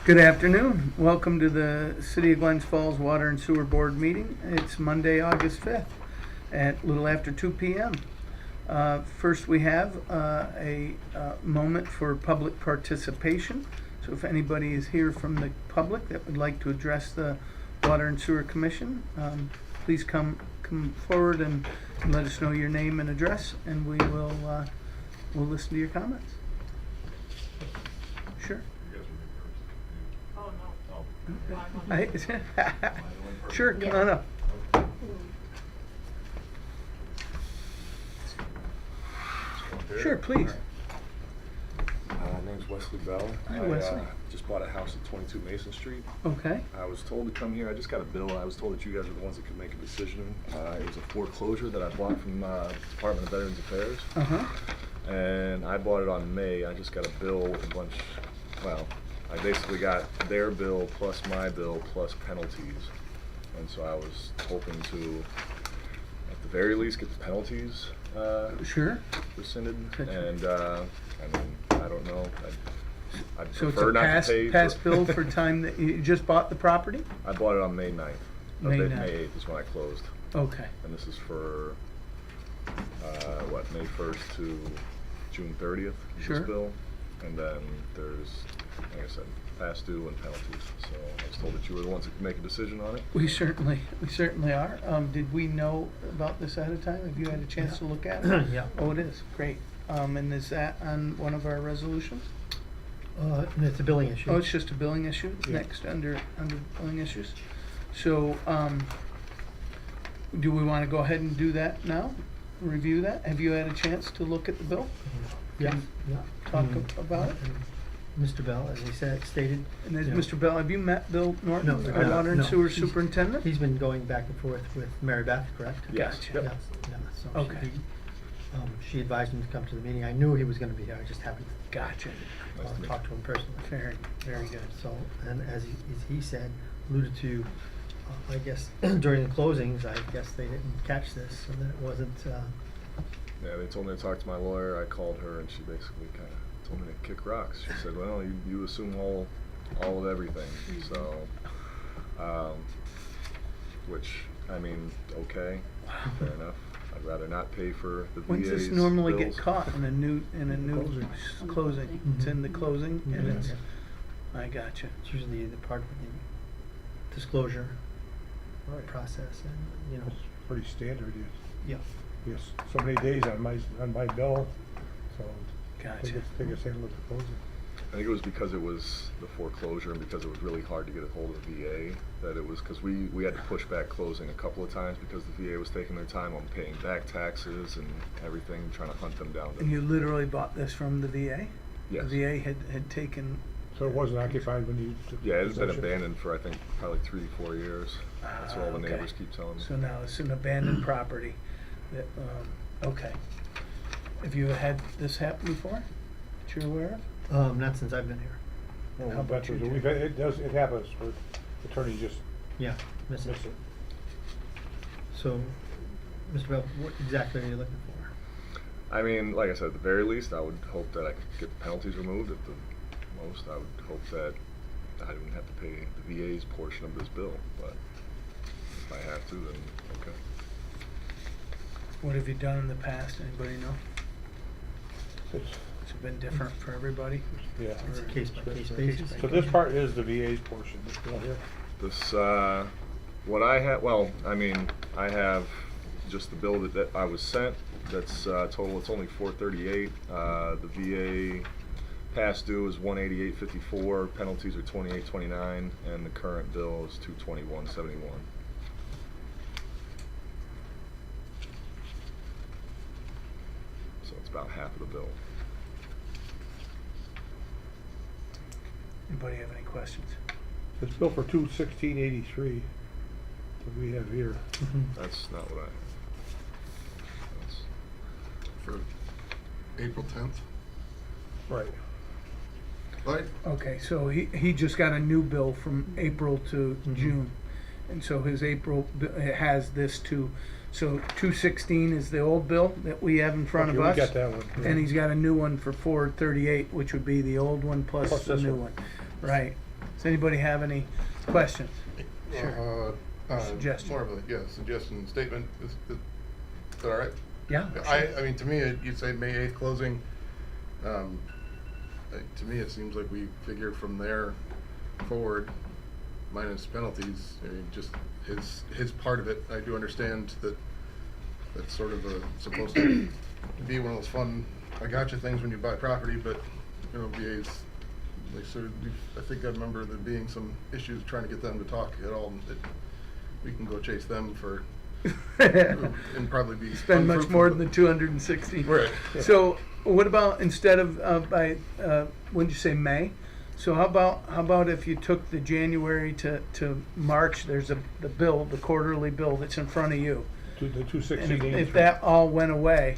Good afternoon. Welcome to the City of Glens Falls Water and Sewer Board meeting. It's Monday, August 5th at a little after 2 p.m. First, we have a moment for public participation. So if anybody is here from the public that would like to address the Water and Sewer Commission, please come forward and let us know your name and address, and we'll listen to your comments. Sure. Sure, come on up. Sure, please. My name's Wesley Bell. Hi, Wesley. I just bought a house at 22 Mason Street. Okay. I was told to come here. I just got a bill. I was told that you guys are the ones that could make a decision. It was a foreclosure that I bought from Department of Veterans Affairs. And I bought it on May. I just got a bill with a bunch, well, I basically got their bill plus my bill plus penalties. And so I was hoping to, at the very least, get the penalties Sure. rescinded. Gotcha. And I mean, I don't know. I'd So it's prefer a not to pay past bill for time that you just bought the property? I bought it on May 9th. May May 9th. 8th is when I closed. Okay. And this is for, May 1st to June 30th, Sure. this bill. And then there's, like I said, past due and penalties. So I was told that you were the ones that could make a decision on it. We certainly are. Did we know about this ahead of time? Have you had a chance to look at it? Yeah. Oh, it is. Great. And is that on one of our resolutions? It's a billing issue. Oh, it's just a billing issue? Yeah. Next, under billing issues. So, do we want to go ahead and do that now? Review that? Have you had a chance to look at the bill? Yeah, yeah. Talk about it? Mr. Bell, as he stated. And then, Yeah. Mr. Bell, have you met Bill Norton, No, our water and no. sewer He's- superintendent? He's been going back and forth with Mary Beth, correct? Yes. Gotcha. Yep. Yes, yeah, so Okay. she advised him to come to the meeting. I knew he was gonna be here, I just happened Gotcha. Nice to meet talk to him personally. Very, very good. So, and as he said, alluded to, I guess, during the closings, I guess they didn't catch this, and that it wasn't, Yeah, they told me to talk to my lawyer. I called her and she basically kind of told me to kick rocks. She said, well, you assume all of everything. So, which, I mean, okay, fair enough. I'd rather not pay for the VA's When's this normally get bills. caught in a new Closing. closing? It's in the closing and Yeah. it's, I gotcha. it's usually the part of the disclosure process, and, you know, It's pretty standard, yeah. yes, so many days on my bill, so. Gotcha. Take us handle the closing. I think it was because it was the foreclosure and because it was really hard to get a hold of the VA, that it was, because we had to push back closing a couple of times because the VA was taking their time on paying back taxes and everything, trying to hunt them down. And you literally bought this from the VA? Yes. The VA had taken, So it wasn't occupied when you took Yeah, it's been possession? abandoned for, I think, probably 3-4 years. That's what all the okay. neighbors keep telling me. So now it's an abandoned property that, okay. Have you had this happen before, that you're aware of? Not since I've been here. No, How about you, veterans, Jim? it happens, where attorneys just Yeah, miss it. miss it. So, Mr. Bell, what exactly are you looking for? I mean, like I said, at the very least, I would hope that I could get the penalties removed. At the most, I would hope that I wouldn't have to pay the VA's portion of this bill. But if I have to, then okay. What have you done in the past? Anybody know? It's, Has it been different for everybody? yeah. It's a case-by-case Case basis. by So this part is the VA's portion, this bill here. This, what I have, well, I mean, I have just the bill that I was sent. That's total. It's only $438. The VA past due is $188.54. Penalties are $28.29, and the current bill is $221.71. So it's about half of the bill. Anybody have any questions? It's bill for $216.83 that we have here. That's not what I. That's, For April 10th? Right. Right? Okay, so he just got a new bill from April to Mhm. June. And so his April, it has this too. So 216 is the old bill that we have in front Okay, of us. we got that one. And he's got a new one for 438, which would be the old one plus Plus the this new one. one. Right. Does anybody have any questions? Sure. Suggestion. More of a, suggestion statement. Is that all right? Yeah. I mean, to me, you'd say May 8th closing. To me, it seems like we figure from there forward, minus penalties, I mean, just his part of it. I do understand that that's sort of supposed to be one of those fun, I gotcha things when you buy property, but, you know, VA's, I think I remember there being some issues trying to get them to talk at all, that we can go chase them for, and probably be Spend much more than the 260. Right. So what about instead of when did you say May? So how about if you took the January to March? There's the bill, the quarterly bill that's in front of you. The And 21683. if that all went away,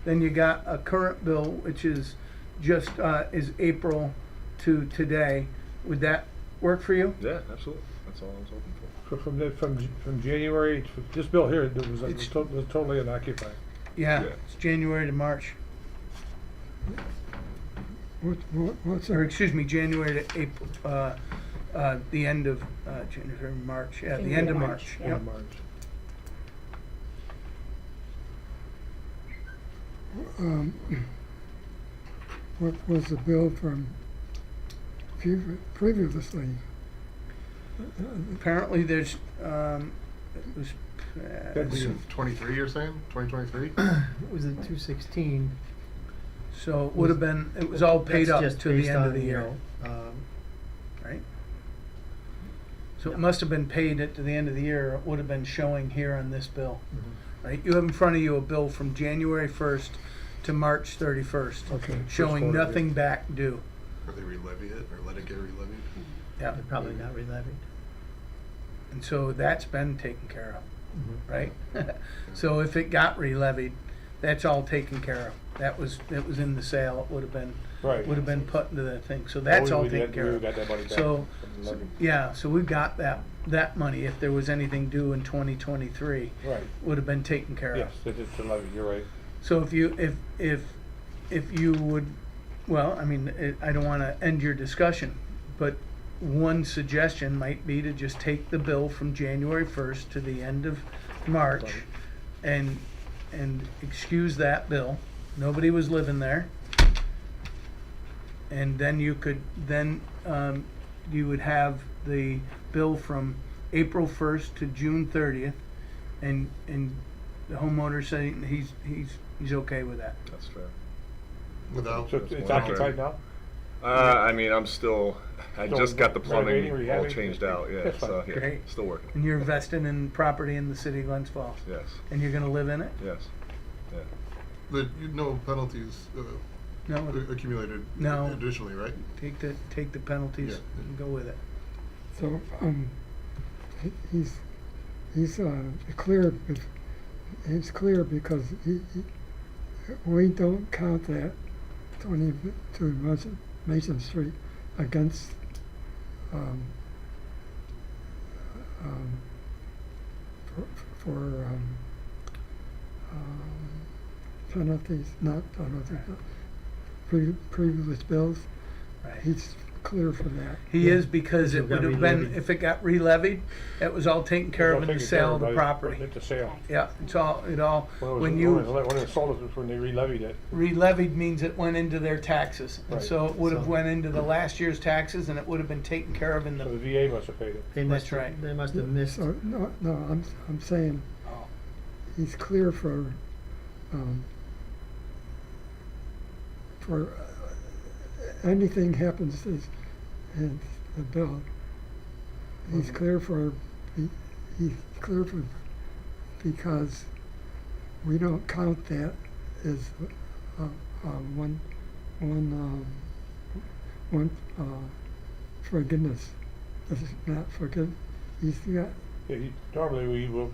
then you got a current bill which is just is April to today. Would that work for you? Yeah, absolutely. That's all I was hoping for. So from January, this bill here, it was It's- totally unoccupied. Yeah, Yeah. it's January to March. What's Or our, excuse me, January to April, the end of January, March, yeah, the end of March, Yeah. yep. In March. what was the bill from previously? Apparently there's, it was, That'd be- 23, you're saying? 2023? It was in 216. so it would have been, it was all paid That's up just to the based end of on, the you year, know, right? So it must have been paid at the end of the year, it would have been showing here on this bill, right? You have in front of you a bill from January 1st to March 31st, Okay. showing quarter, yeah. nothing back due. Or they re-levy it, or let it get re-levied? Yeah, They're probably not re-levied. and so that's been taken care of, Mhm. right? So if it got re-levied, that's all taken care of. It was in the sale, it would have been, Right. would have been put into the thing, so that's all taken care We of. got that money back. So, from the levy. yeah, so we've got that money, if there was anything due in 2023, Right, would have been taken care of. yes, it's the levy, you're right. So if you would, well, I mean, I don't wanna end your discussion, but one suggestion might be to just take the bill from January 1st to the end of March and excuse that bill. Nobody was living there. And then you could, you would have the bill from April 1st to June 30th, and the homeowner saying he's okay with that. That's fair. Without. So it's occupied now? I mean, I Still just got the plumbing renovating, all rehabbing? changed out, yeah, That's fine. so, yeah, Great. still working. And you're investing in property in the city of Glens Falls, Yes, and you're gonna live in it? yes, yeah. No penalties No, accumulated No. additionally, right? take the penalties Yeah. and go with it. So, he's clear, he's clear because we don't count that 22 Mason Street against, for penalties, not penalties, previous bills. Right. He's clear for that. He is, because Because it it got would have been, re-levied. if it got re-levied, it was all taken care of in the sale of the property. It's a sale. Yeah, it all, when When it sold it, when they re-levied it. re-levied means it went into their taxes. And Right. so it would have So- went into the last year's taxes, and it would have been taken care of in So the the, VA must have paid it. They That's must right. They must have missed. So, no, I'm saying oh, he's clear for anything happens in the bill. He's clear for, he's clear for, because we don't count that as one forgiveness. This is not forgive. He's got, Yeah, normally we will.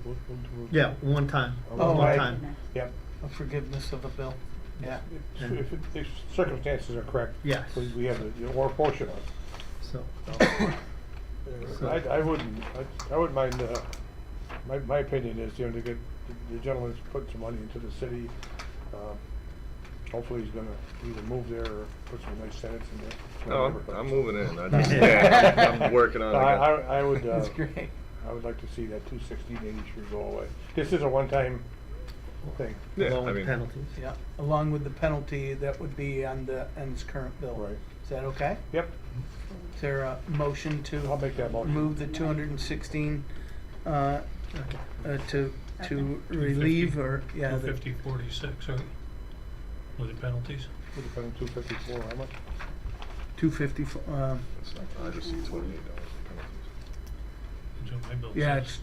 Yeah, one time. Oh, One right. time. Yep. a forgiveness of a bill, yeah. If the circumstances are correct. Yes. We have or a portion of it. So, I wouldn't mind, my opinion is, to get, the gentleman's put some money into the city, Hopefully he's gonna either move there or put some nice tenants in there. No, Whatever, but- I'm moving in. I just, yeah, I'm working on it. I would, That's great. I would like to see that 21683 go away. This is a one-time thing. Yeah, Along I with mean- penalties. Yeah, along with the penalty that would be on his current bill. Right. Is that okay? Yep, Is there a motion to? I'll make that motion. Remove the 216, Okay. to relieve or, yeah. the- 250.46, right? With the penalties? Would have been 254, how much? 250, It's not- I just see $28 in penalties. That's what my bill yeah, says. it's.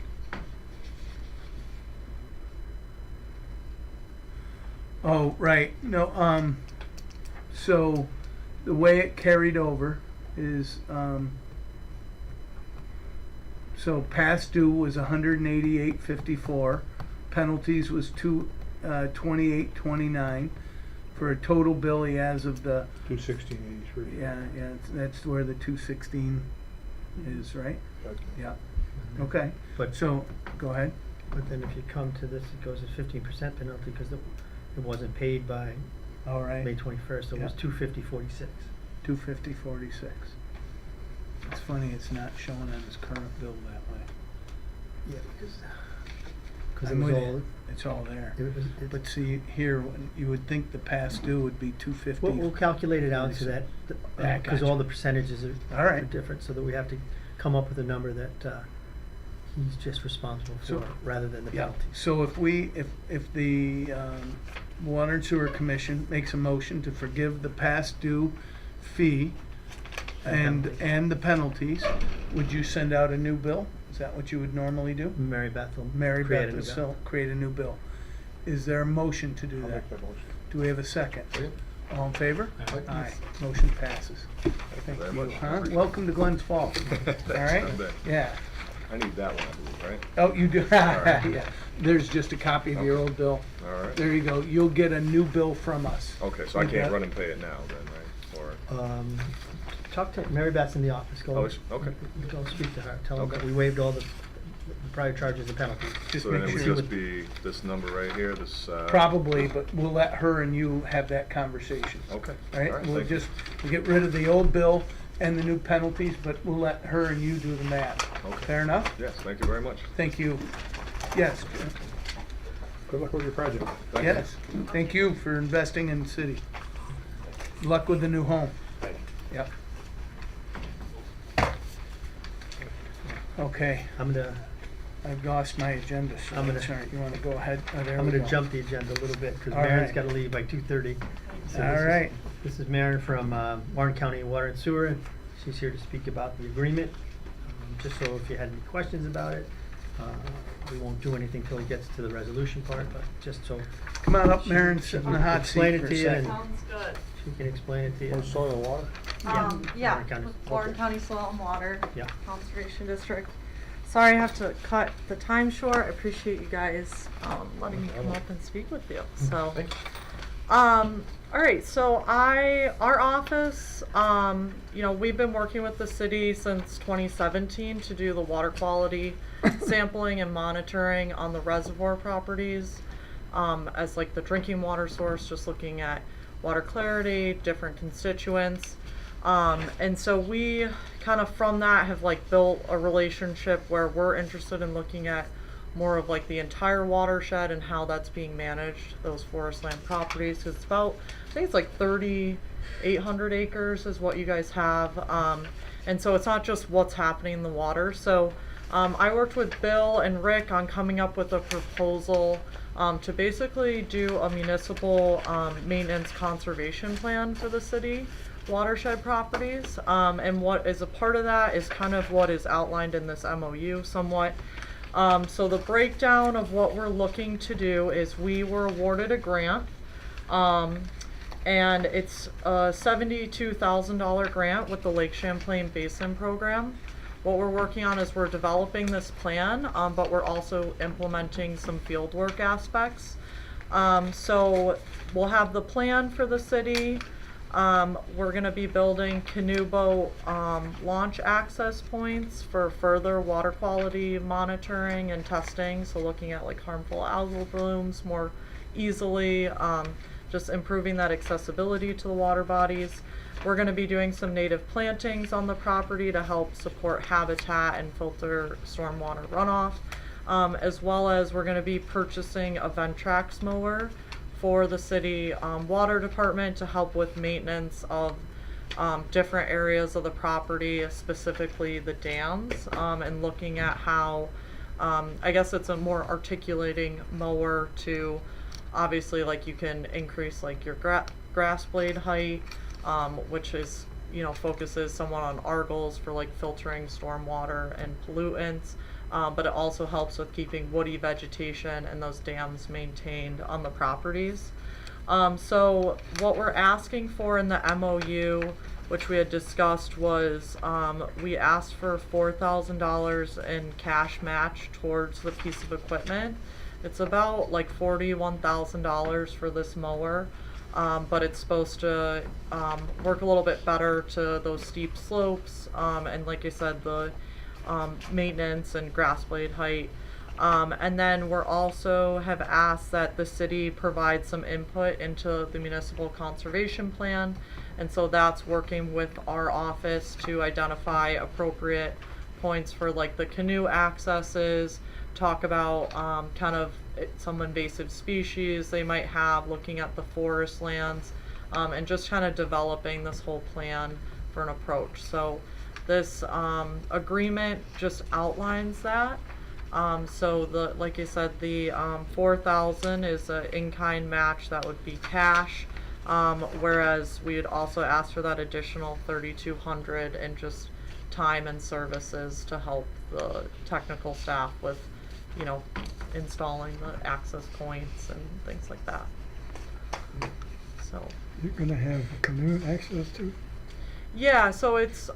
Oh, right, no, so the way it carried over is, so past due was 188.54, penalties was 28.29, for a total bill he has of the, 21683. yeah, that's where the 216 is, right? Yeah, okay, But, so, go ahead. but then if you come to this, it goes to 15% penalty because it wasn't paid by All right. May 21st, so it was Yeah. 250.46. 250.46. It's funny, it's not showing on his current bill that way. Yeah, because it I'm was with you. all, It's all there. But it, see, here, you would think the past due would be 250. we'll calculate it out so that, Yeah, because gotcha. all the percentages are All right. are different, so that we have to come up with a number that he's just responsible So- for, rather than the Yeah, penalties. so if the Water and Sewer Commission makes a motion to forgive the past due fee and the penalties, would you send out a new bill? Is that what you would normally do? Mary Beth will Mary create a Beth new will bill. still create a new bill. Is there a motion to do I'll that? make that motion. Do we have a second? All in favor? Aye. Aye. Motion passes. Thank very you. much. Huh? Welcome to Glens Falls. Thanks, All right? not bad. Yeah. I need that one, I believe, right? Oh, you do? right. Yeah. There's just a copy of your Okay. old bill. All right. There you go. You'll get a new bill from us. Okay, so I With can't that- run and pay it now then, right? Or, Talk to, Mary Beth's in the office, go. Oh, is she? Okay. Go speak to her, tell her Okay. that we waived all the prior charges and penalties. Just so then make it would sure. just be this number right here, this, Probably, but we'll let her and you have that conversation. Okay. All right? All right, We'll thank you. we'll get rid of the old bill and the new penalties, but we'll let her and you do the math. Okay. Fair enough? Yes, thank you very much. Thank you. Yes. Good luck with your project. Thank you. Yes. Thank you for investing in the city. Luck with the new home. Yep. Okay, I'm gonna, I've lost my agenda, so I'm gonna- that's all right. You wanna go ahead? Oh, there I'm we gonna go. jump the agenda a little bit, because All Marin's right. gotta leave by 2:30. So All this is- right. This is Marin from Warren County Water and Sewer. She's here to speak about the agreement. Just so if you had any questions about it, we won't do anything till it gets to the resolution part, but just so Come on up, Maren, sit in the hot Explain seat it for a to you and- second. Sounds good. she can explain it to you. Or soil and water? Yeah, Warren County. with Warren Okay. County Soil and Water Yeah. Conservation District. Sorry I have to cut the time short. I appreciate you guys letting me come up and speak with you. So, all right. So our office, we've been working with the city since 2017 to do the water quality sampling and monitoring on the reservoir properties, as like the drinking water source, just looking at water clarity, different constituents. And so we kind of from that have like built a relationship where we're interested in looking at more of like the entire watershed and how that's being managed, those forest land properties. 'Cause it's about, I think it's like 3,800 acres is what you guys have. And so it's not just what's happening in the water. So I worked with Bill and Rick on coming up with a proposal to basically do a municipal maintenance conservation plan for the city watershed properties. And what is a part of that is kind of what is outlined in this MOU somewhat. So the breakdown of what we're looking to do is we were awarded a grant, and it's a $72,000 grant with the Lake Champlain Basin Program. What we're working on is we're developing this plan, but we're also implementing some fieldwork aspects. So we'll have the plan for the city. We're gonna be building canoe boat launch access points for further water quality monitoring and testing. So looking at like harmful algal blooms more easily, just improving that accessibility to the water bodies. We're going to be doing some native plantings on the property to help support habitat and filter stormwater runoff, as well as we're going to be purchasing a Ventrax mower for the city water department to help with maintenance of different areas of the property, specifically the dams, and looking at how, I guess it's a more articulating mower to, obviously, like you can increase like your grass blade height, which is, you know, focuses somewhat on argles for like filtering stormwater and pollutants, but it also helps with keeping woody vegetation and those dams maintained on the properties. So what we're asking for in the MOU, which we had discussed, was we asked for $4,000 in cash match towards the piece of equipment. It's about like $41,000 for this mower, but it's supposed to work a little bit better to those steep slopes, and like I said, the maintenance and grass blade height. And then we're also have asked that the city provide some input into the municipal conservation plan, and so that's working with our office to identify appropriate points for like the canoe accesses, talk about kind of some invasive species they might have, looking at the forest lands, and just kind of developing this whole plan for an approach. So this agreement just outlines that. So the, like I said, the 4,000 is an in-kind match that would be cash, whereas we would also ask for that additional 3,200 in just time and services to help the technical staff with, you know, installing the access points and things like that. So You're gonna have canoe access to? yeah, so it's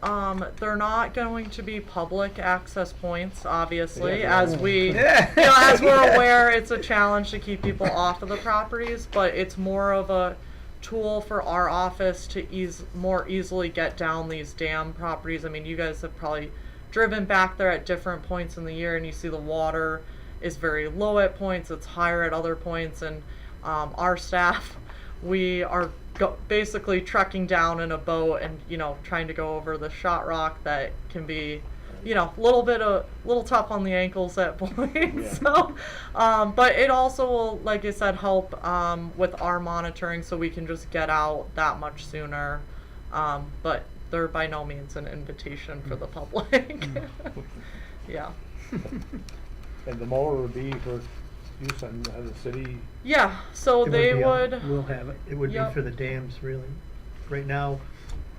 they're not going to be public access points, obviously, as we you know, as we're aware, it's a challenge to keep people off of the properties, but it's more of a tool for our office to more easily get down these dam properties. I mean, you guys have probably driven back there at different points in the year, and you see the water is very low at points, it's higher at other points, and our staff, we are basically trekking down in a boat and, you know, trying to go over the shot rock that can be, you know, a little tough on the ankles at points. Yeah. So, but it also will, like I said, help with our monitoring, so we can just get out that much sooner. But they're by no means an invitation for the public. Yeah. And the mower would be for use on the city. Yeah, so It they be would. We'll have it. It would Yep. be for the dams, really. Right now,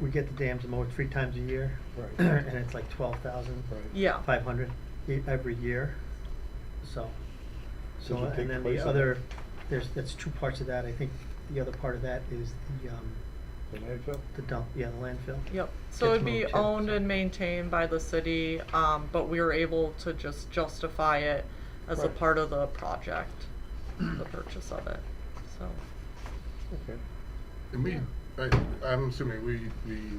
we get the dams mowed 3 times a year, Right. and it's like 12,500 Yeah. every year. So, Does it take and then place the on other, that's 2 parts of that. I think the other part of that is The landfill? the dump, the landfill. Yep. So Gets it'd be moved too, owned so. and maintained by the city, but we were able to just justify it as a Right. part of the project, the purchase of it. So. Okay. And I'm assuming we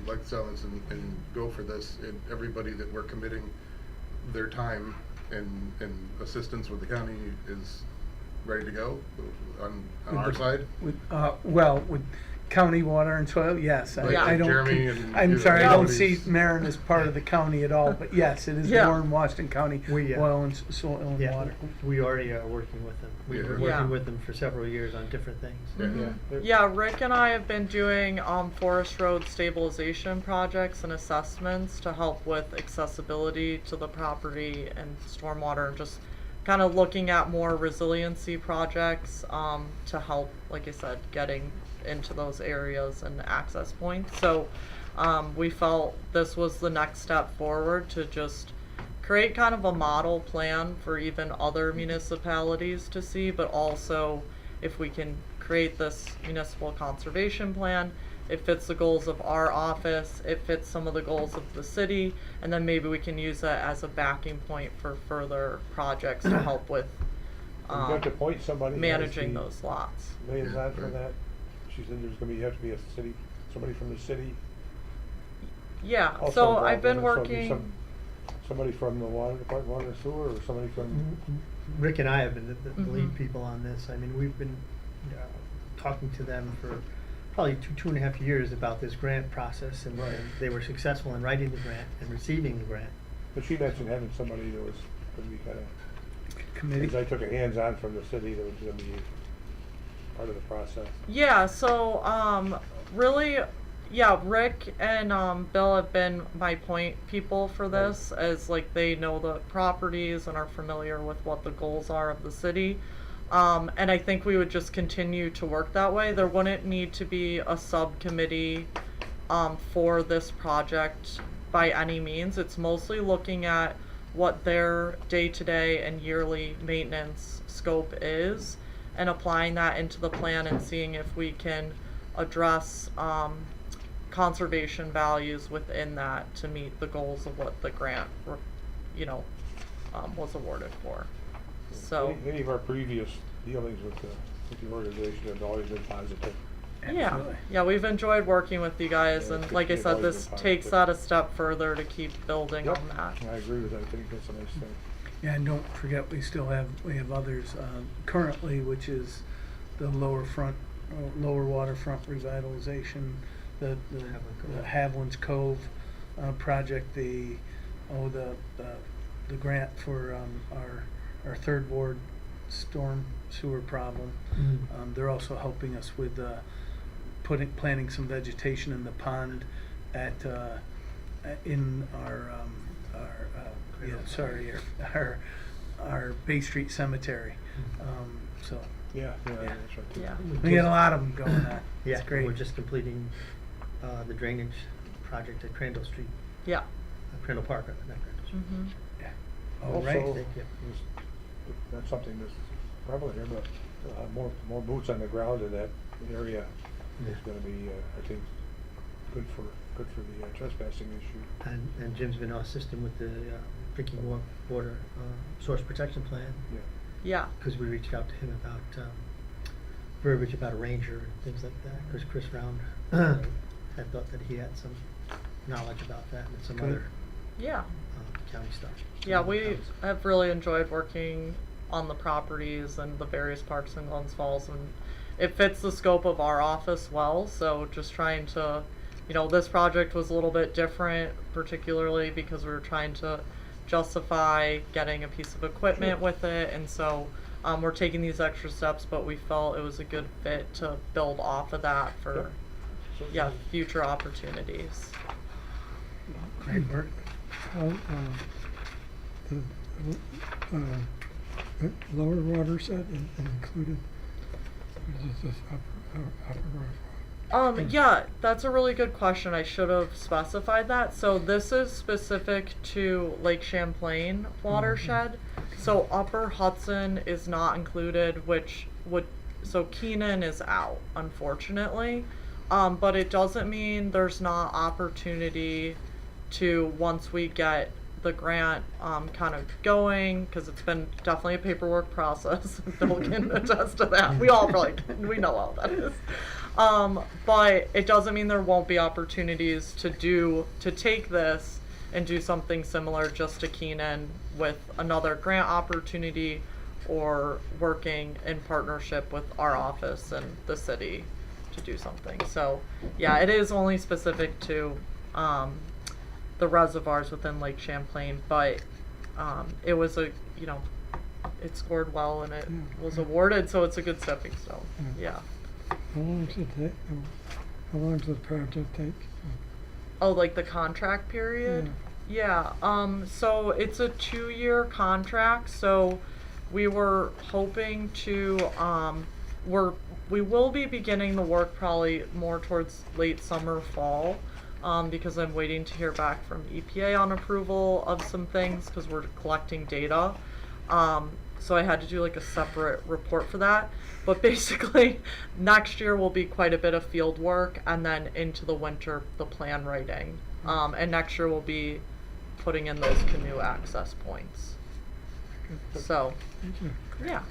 like the silence and go for this, and everybody that we're committing their time and assistance with the county is ready to go on our side. With county water and soil, yes. Like Yeah. I don't. Jeremy and I'm you know, sorry, I don't see everybody's- Marin as part of the county at all, but yes, it is Yeah. Warren Washington County We, oil and soil and Yeah, water. we already are working with them. We've been Yeah. Yeah. working with them for several years on different things. Yeah. Mhm. Yeah. Yeah, Rick and I have been doing forest road stabilization projects and assessments to help with accessibility to the property and stormwater, and just kind of looking at more resiliency projects to help, like I said, getting into those areas and access points. So we felt this was the next step forward to just create kind of a model plan for even other municipalities to see, but also if we can create this municipal conservation plan, it fits the goals of our office, it fits some of the goals of the city, and then maybe we can use that as a backing point for further projects to help with You got to appoint somebody. as managing the those lots. Liaison for that. She said there's gonna have to be a city, somebody from the city. Yeah, also so involved I've been in it. So it'd be working, somebody from the water department, water and sewer, or somebody from, Rick and I have been the lead Mhm. people on this. I mean, we've been talking to them for probably 2.5 years about this grant process, and Right. they were successful in writing the grant and receiving the grant. But she mentioned having somebody that was gonna be kinda, Committee. because I took a hands-on from the city that was gonna be part of the process. Yeah, so really, yeah, Rick and Bill have been my point people for this, as like they know the properties and are familiar with what the goals are of the city. And I think we would just continue to work that way. There wouldn't need to be a subcommittee for this project by any means. It's mostly looking at what their day-to-day and yearly maintenance scope is and applying that into the plan and seeing if we can address conservation values within that to meet the goals of what the grant, was awarded for. So, Any of our previous dealings with the organization have always been positive. Absolutely. yeah, we've enjoyed working with you guys, Yeah, and it's like I always said, been this positive. takes that a step further to keep building Yep, on that. I agree with that. I think that's a nice thing. Yeah, and don't forget, we have others, currently, which is the lower waterfront revitalization, the Haviland's Cove, project, the grant for, our third ward storm sewer problem. Mhm. They're also helping us with, planting some vegetation in the pond in our Bay Street Cemetery. So, Yeah, that's right. too. Yeah. we got a lot of them going on. Yeah, It's great. we're just completing the drainage project at Crandall Street, Yeah. Crandall Park, not Crandall Street. Mm-hmm. All right. Also, Thank you. that's something that's prevalent here, but more boots on the ground in that area is gonna be, I think, good for the trespassing issue. And Jim's been assisting with the drinking water source protection plan, Yeah. Yeah. because we reached out to him about verbiage about a ranger and things like that, because Chris Round had thought that he had some knowledge about that and some Good. other Yeah. county stuff. Yeah, we have really enjoyed working on the properties and the various parks in Glens Falls, and it fits the scope of our office well. So just trying to, this project was a little bit different, particularly because we were trying to justify getting a piece of equipment with it, and so we're taking these extra steps, but we felt it was a good fit to build off of that for, future opportunities. Great work. Well, the lower watershed included, or is this upper watershed? Yeah, that's a really good question. I should have specified that. So this is specific to Lake Champlain watershed. So Upper Hudson is not included, so Keenan is out, unfortunately. But it doesn't mean there's not opportunity to, once we get the grant kind of going, because it's been definitely a paperwork process. Bill can attest to that. We all probably can. We know how that is. But it doesn't mean there won't be opportunities to take this and do something similar just to Keenan with another grant opportunity, or working in partnership with our office and the city to do something. So yeah, it is only specific to the reservoirs within Lake Champlain, but it was it scored well and it was awarded, so it's a good stepping stone. Yeah. How long does it take? How long does the project take? Oh, like the contract period? Yeah. So it's a 2-year contract. So we were hoping to, we will be beginning the work probably more towards late summer, fall, because I'm waiting to hear back from EPA on approval of some things, because we're collecting data. So I had to do like a separate report for that. But basically, next year will be quite a bit of field work, and then into the winter, the plan writing. And next year we'll be putting in those canoe access points. So, yeah.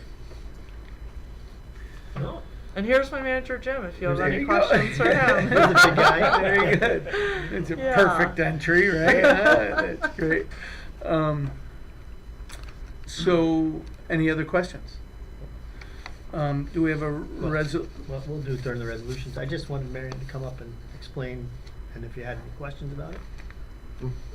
And here's my manager, Jim, if you have There any you go. questions for him. He's a big guy. Very good. It's a Yeah. perfect entry, right? That's great. So, any other questions? Do we have a Well, we'll do it during the resolutions. I just wanted Marion to come up and explain, and if you had any questions about it.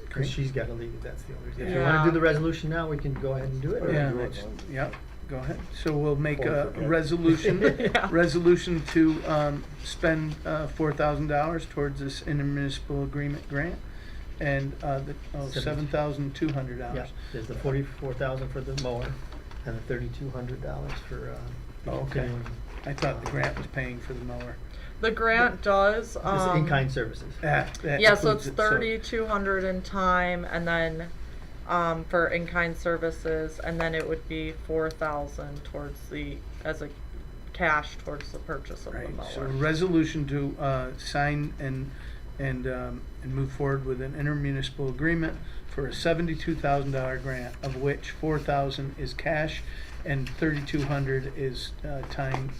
Because she's got to leave, that's the only reason. If you want Yeah. to do the resolution now, we can go ahead and do it. or- Yeah, do it, that's, Mike. yep, go ahead. So we'll make Or a forget. resolution, Yeah. resolution to, spend, $4,000 towards this intermunicipal agreement grant. And, $7,200. Yeah, there's the 44,000 for the mower and the $3,200 for, the Oh, okay. continuing. I thought the grant was paying for the mower. The grant does, This is in-kind services. That yeah, so includes it's it, so- 3,200 in time, and then, for in-kind services, and then it would be 4,000 towards as a cash towards the purchase of the Right, so mower. a resolution to, sign and move forward with an intermunicipal agreement for a $72,000 grant, of which 4,000 is cash and 3,200 is, tying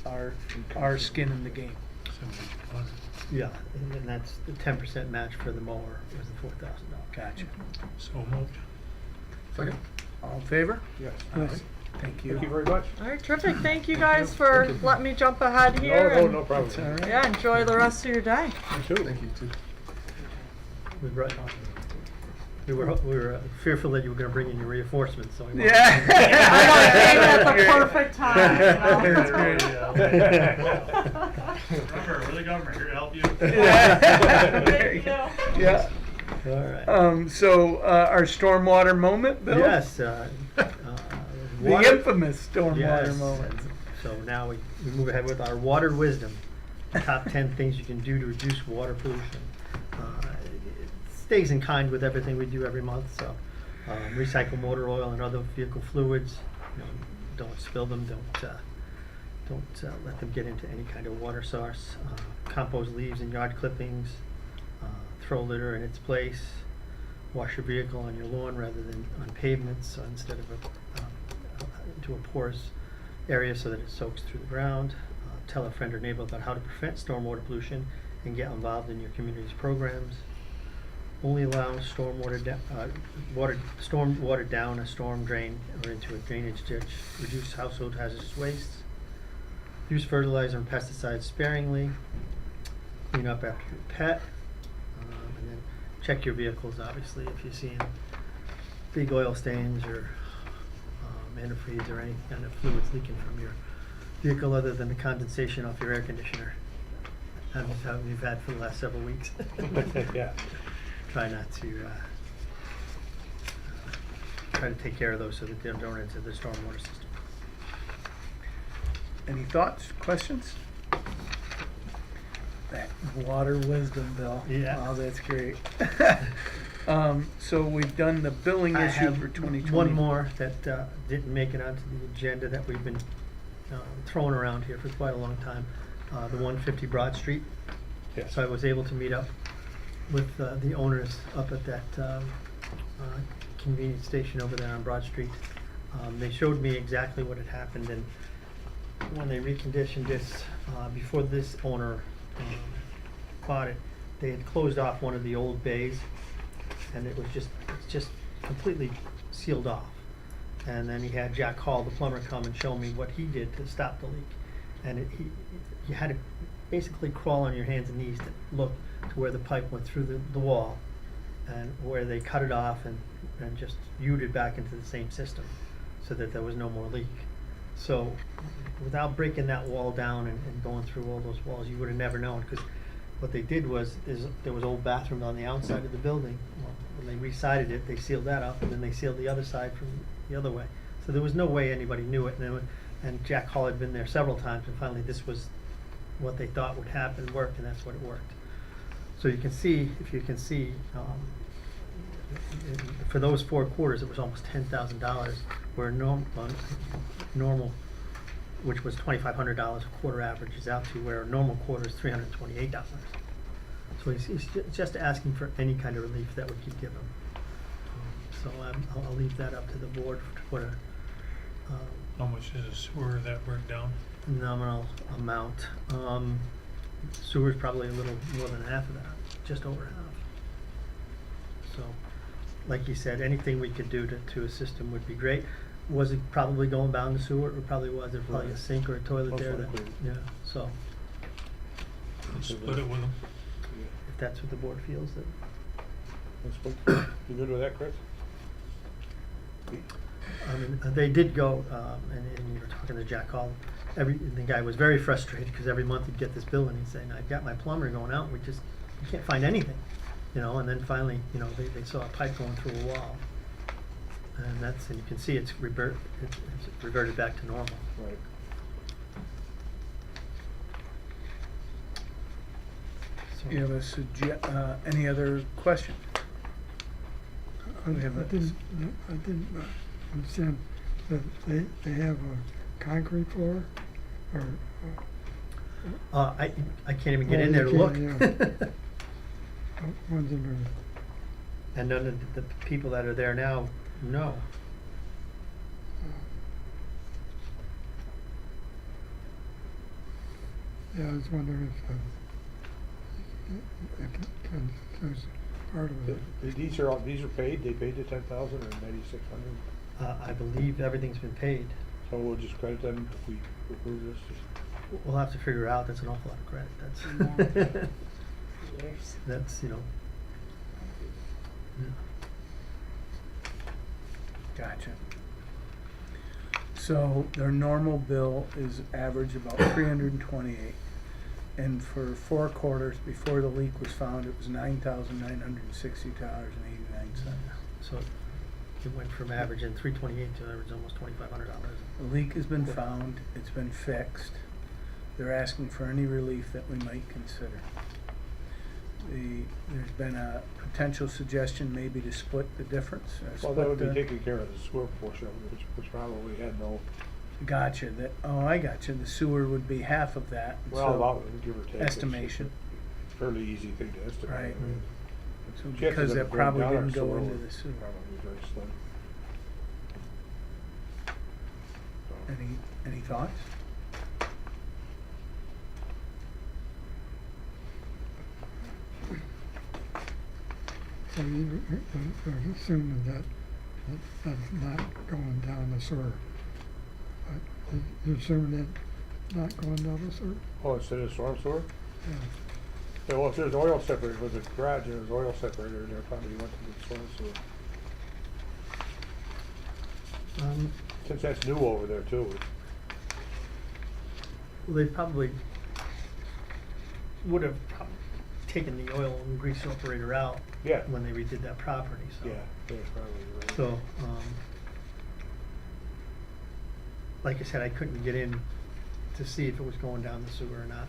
our skin in the game. 7,200. Yeah, and then that's the 10% match for the mower was the $4,000. Gotcha. So moved. Second. All in favor? Yes. Yes. Thank you. Thank you very much. All right, terrific. Thank you guys for letting me jump ahead here. No, and- no problem. It's all right. Yeah, enjoy the rest of your day. You too. Thank you too. We were fearful that you were going to bring in your reinforcements, so we wanted- I know, it came at the perfect time. That's Remember, we're the government, here to help you. There you go. Yeah. All right. So, our stormwater moment, Bill? Yes, The water- infamous stormwater Yes, moment. and so now we move ahead with our water wisdom. Top 10 things you can do to reduce water pollution. It stays in kind with everything we do every month, so recycle motor oil and other vehicle fluids. Don't spill them, don't let them get into any kind of water source. Compost leaves and yard clippings. Throw litter in its place. Wash your vehicle on your lawn rather than on pavements, instead of into a porous area so that it soaks through the ground. Tell a friend or neighbor about how to prevent stormwater pollution and get involved in your community's programs. Only allow stormwater down a storm drain or into a drainage ditch. Reduce household hazardous wastes. Use fertilizer and pesticides sparingly. Clean up after your pet. And then check your vehicles, obviously, if you're seeing big oil stains or antifreeze or any kind of fluids leaking from your vehicle other than the condensation off your air conditioner. That's how we've had for the last several weeks. Yeah. Try not to try to take care of those so that they don't enter the stormwater system. Any thoughts, questions? That water wisdom, Bill. Yeah. Oh, that's great. So we've done the billing I issue have for 2020. one more that didn't make it onto the agenda that we've been throwing around here for quite a long time. The 150 Broad Street. Yes. So I was able to meet up with the owners up at that convenience station over there on Broad Street. They showed me exactly what had happened, and when they reconditioned this, before this owner bought it, they had closed off one of the old bays, and it's just completely sealed off. And then he had Jack Hall, the plumber, come and show me what he did to stop the leak. And you had to basically crawl on your hands and knees to look to where the pipe went through the wall, and where they cut it off and just U'd it back into the same system so that there was no more leak. So without breaking that wall down and going through all those walls, you would have never known, because what they did is there was old bathrooms on the outside of the building. Well, when they re-sided it, they sealed that up, and then they sealed the other side from the other way. So there was no way anybody knew it, and Jack Hall had been there several times, and finally this was what they thought would happen, worked, and that's what it worked. So you can see, if you can see, for those 4 quarters, it was almost $10,000, where normal, which was $2,500 a quarter, averages out to where a normal quarter is $328. So he's just asking for any kind of relief that we could give him. So I'll leave that up to the board to put a How much is a sewer that break down? nominal amount. Sewer's probably a little more than half of that, just over half. So, like you said, anything we could do to assist him would be great. Was it probably going down the sewer? It probably was. There's probably a Right. sink or a toilet Most there that, likely. yeah, so Split it with them. if that's what the board feels that. You good with that, Chris? I mean, they did go, and you were talking to Jack Hall, the guy was very frustrated, because every month he'd get this bill, and he'd say, I've got my plumber going out, and we can't find anything, and then finally, they saw a pipe going through a wall. And and you can see it's reverted back to normal. Right. So- You have any other question? I We have a- didn't understand that they have a concrete floor or. I can't even get Oh, in you there to look. can't, yeah. One's in And none of the people that are there now know. yeah, I was wondering if there's part of it. These are paid, they paid the 10,000 or 9,600, I believe everything's been paid. so we'll just credit them if we approve this. We'll have to figure out, that's an awful lot of credit, that's, Years. that's, yeah. Gotcha. So their normal bill is average about 328, and for 4 quarters before the leak was found, it was $9,960.89. So it went from averaging 328 to average almost $2,500. The leak has been found, it's been fixed. They're asking for any relief that we might consider. There's been a potential suggestion maybe to split the difference. Well, that would be split the- taking care of the sewer portion, of it, which probably had no, Gotcha, I gotcha, the sewer would be half of that. well, so about, give or take. it's estimation. a Fairly easy thing to estimate. Right. I mean, So chances because of that it going probably down our didn't go sewer into would the sewer. Probably very slim. So, Any thoughts? So you're assuming that's not going down the sewer. You're assuming that's not going down the sewer? Oh, instead of storm sewer? Yeah. Yeah, well, if there's oil separator, with the garage, there's oil separator, and there probably went to the storm sewer. Since that's new over there too. Well, they probably would have taken the oil and grease separator out Yeah. when they redid that property, so. Yeah, that's probably right. So, like I said, I couldn't get in to see if it was going down the sewer or not.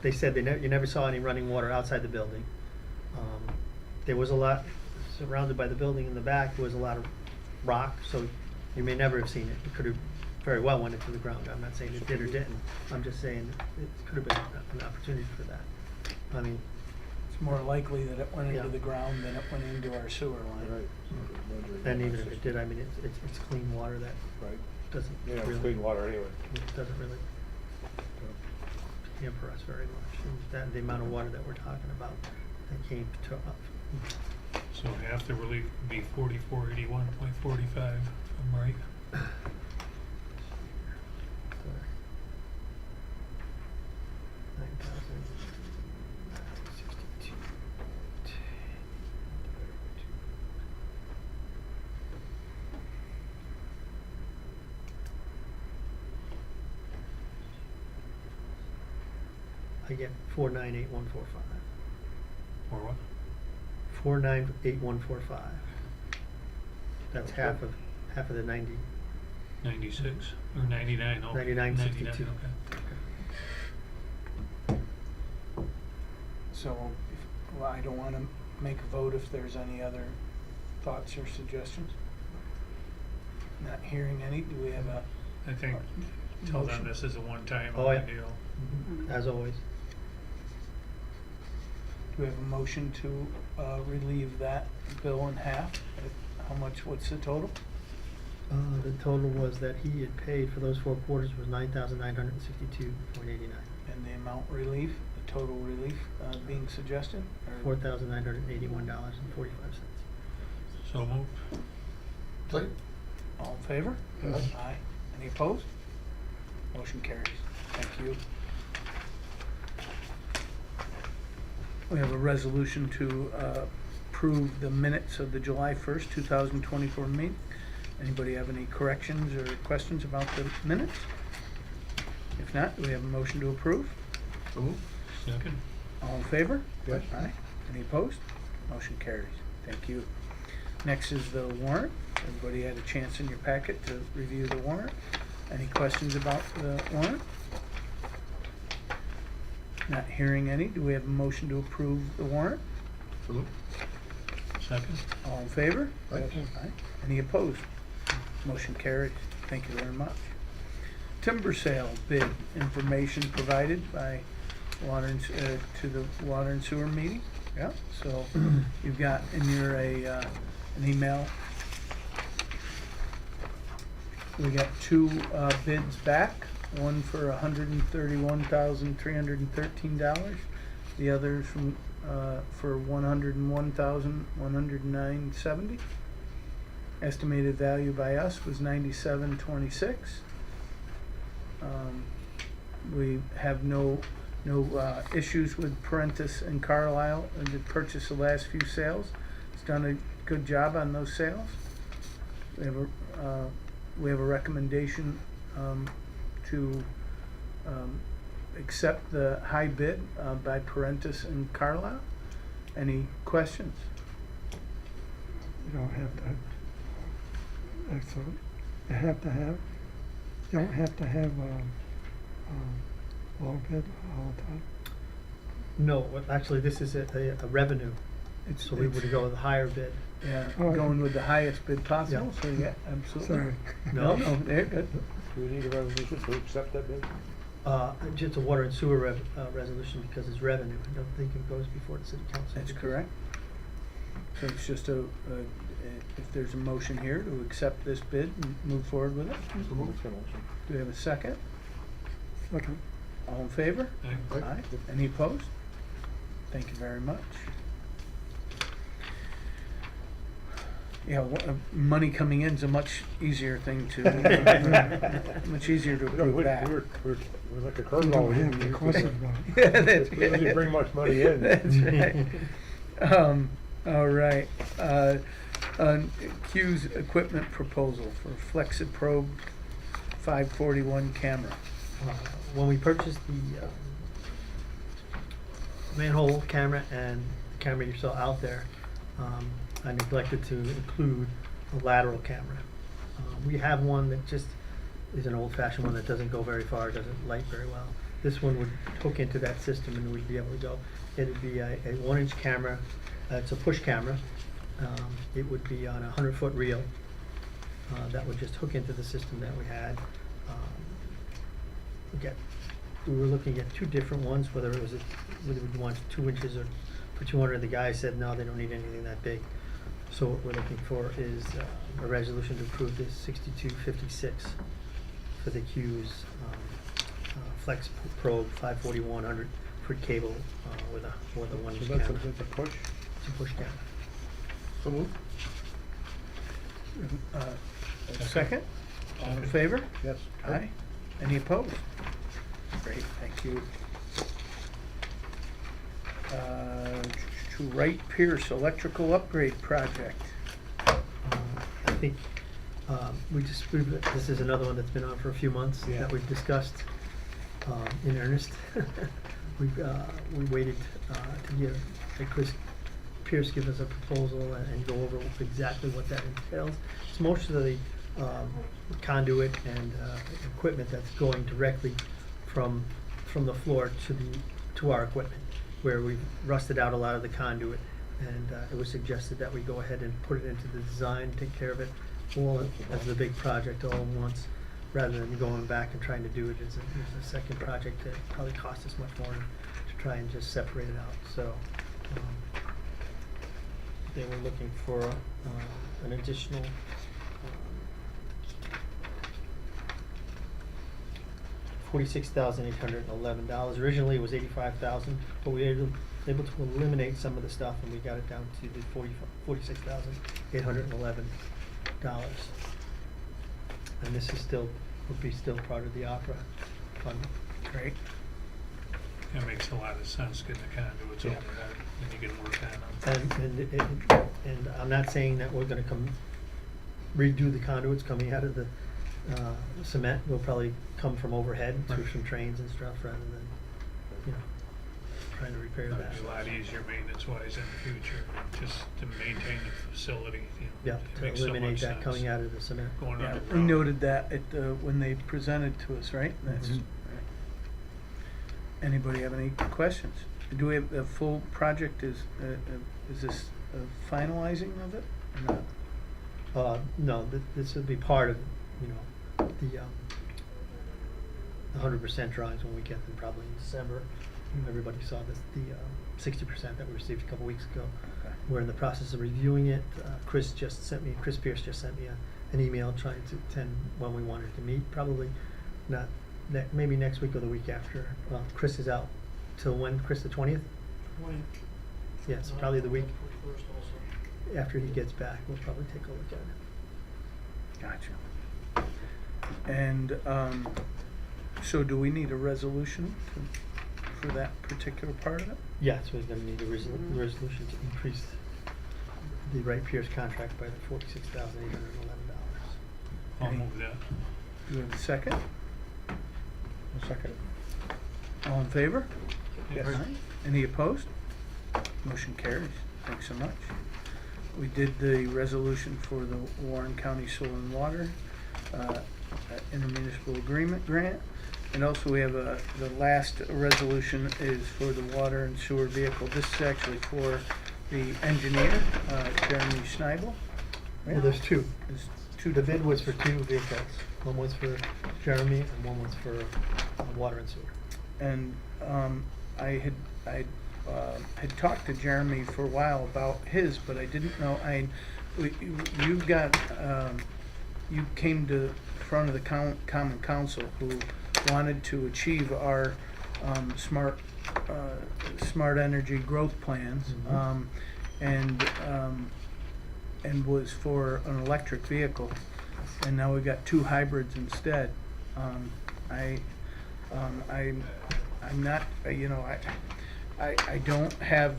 They said you never saw any running water outside the building. There was a lot, surrounded by the building in the back, there was a lot of rock, so you may never have seen it. It could have very well went into the ground. I'm not saying it did or didn't. I'm just saying it could have been an opportunity for that. I mean, It's more likely that it went into Yeah. the ground than it went into our sewer line. Right. and even if it did, I mean, it's clean water that Right. doesn't Yeah, it's really, clean water anyway. it doesn't really hamper us very much. And that, the amount of water that we're talking about that came to us. So half the relief would be 4481.45, I'm right? I get 498145. Or what? 498145. That's Okay. half of the 90. 96 or 99? Oh, 99.62. Okay. So, well, I don't want to make a vote if there's any other thoughts or suggestions. Not hearing any, do we have a? I think, tell them motion? this is a one-time Oh, yeah. deal. As always. Do we have a motion to relieve that bill in half? How much, what's the total? The total was that he had paid for those 4 quarters was $9,962.89. And the amount relief, the total relief being suggested? or- $4,981.45. So moved. Second. All in favor? Yes. Aye. Any opposed? Motion carries. Thank you. We have a resolution to approve the minutes of the July 1st, 2024 meeting. Anybody have any corrections or questions about the minutes? If not, do we have a motion to approve? So moved. Second. All in favor? Yes. Aye. Any opposed? Motion carries. Thank you. Next is the warrant. Everybody had a chance in your packet to review the warrant. Any questions about the warrant? Not hearing any. Do we have a motion to approve the warrant? So moved. Second. All in favor? Aye. Aye. Any opposed? Motion carries. Thank you very much. Timber sale bid information provided by water and, to the water and sewer meeting. Yeah, so you've got in your an email. We got two bids back, one for $131,313. The other from for $101,109.70. Estimated value by us was $97.26. We have no issues with Parentis and Carlisle in the purchase of the last few sales. It's done a good job on those sales. We have a recommendation to accept the high bid by Parentis and Carlisle. Any questions? You don't have to, excellent. You have to have, you don't have to have, low bid all the time. No, actually, this is a revenue, so we would go with a higher bid. Yeah, Oh, going with the highest bid possible, Yeah. so yeah, absolutely. Sorry. No. No, they're good. Do we need a resolution to accept that bid? Just a water and sewer resolution because it's revenue. I don't think it goes before the city council. That's correct. So it's just if there's a motion here to accept this bid and move forward with it. So moved. Do we have a second? Second. All in favor? Aye. Aye. Any opposed? Thank you very much. Yeah, money coming in is a much easier thing to, much easier to approve that. We're like a You curveball. don't have any questions about it. Yeah, that's We didn't bring much money in. That's right. All right. Q's equipment proposal for FlexiProbe 541 camera. When we purchased the manhole camera and the camera you saw out there, I neglected to include a lateral camera. We have one that just is an old-fashioned one that doesn't go very far, doesn't light very well. This one would hook into that system and we'd be able to go. It'd be a 1-inch camera. It's a push camera. It would be on a 100-foot reel that would just hook into the system that we had. We were looking at two different ones, whether we want 2 inches or for 200. The guy said no, they don't need anything that big. So what we're looking for is a resolution to approve this 6256 for the Q's Flex Probe 541 100-foot cable with a 1-inch So camera. that's a push? It's a push camera. So moved. Second? All in favor? Yes. Aye. Any opposed? Great, thank you. To Wright Pierce Electrical Upgrade Project. I think this is another one that's been on for a few months Yeah. that we've discussed in earnest. We waited to let Chris Pierce give us a proposal and go over exactly what that entails. It's most of the conduit and equipment that's going directly from the floor to our equipment, where we've rusted out a lot of the conduit, and it was suggested that we go ahead and put it into the design, take care of it all as the big project all at once, rather than going back and trying to do it as a second project that probably cost us much more to try and just separate it out. So they were looking for an additional $46,811. Originally it was $85,000, but we were able to eliminate some of the stuff and we got it down to the $46,811. And this is still, would be still part of the opera fund. Great. It makes a lot of sense getting the conduits Yeah. over there, and you can work on them. And I'm not saying that we're gonna redo the conduits coming out of the, cement. Will probably come from overhead through some trains and stuff rather than, you know, trying to repair that. It'd be a lot easier maintenance wise in the future, just to maintain the facility, you know. Yeah, It to makes so eliminate much that sense. coming out of the cement. Going Yeah, on the we road. noted that at, when they presented to us, right? That's, Mhm. anybody have any questions? Do we have the full project is this finalizing of it or not? No, this would be part of, you know, the 100% drawings when we get them probably in December. Everybody saw this, the 60% that we received a couple weeks ago. Okay. We're in the process of reviewing it. Chris Pierce just sent me an email trying to attend when we wanted to meet, probably not, maybe next week or the week after. Well, Chris is out till when, Chris, the 20th? Yes, probably the week after he gets back, we'll probably take a look at it. Gotcha. And, so do we need a resolution for that particular part of it? Yes, we're gonna need a resolution to increase the Wright Pierce contract by the $46,811. I'll move that. Do we have a second? A second. All in favor? Yes. Aye. Any opposed? Motion carries. Thanks so much. We did the resolution for the Warren County Soil and Water intermunicipal agreement grant. And also we have the last resolution is for the water and sewer vehicle. This is actually for the engineer, Jeremy Schneibel. Well, there's two. There's two. The bid was for two vehicles. One was for Jeremy and one was for water and sewer. And I had talked to Jeremy for a while about his, but I didn't know. You've got you came to front of the Common Council who wanted to achieve our smart energy growth plans, Mhm. and was for an electric vehicle, and now we've got two hybrids instead. I'm not, you know, I don't have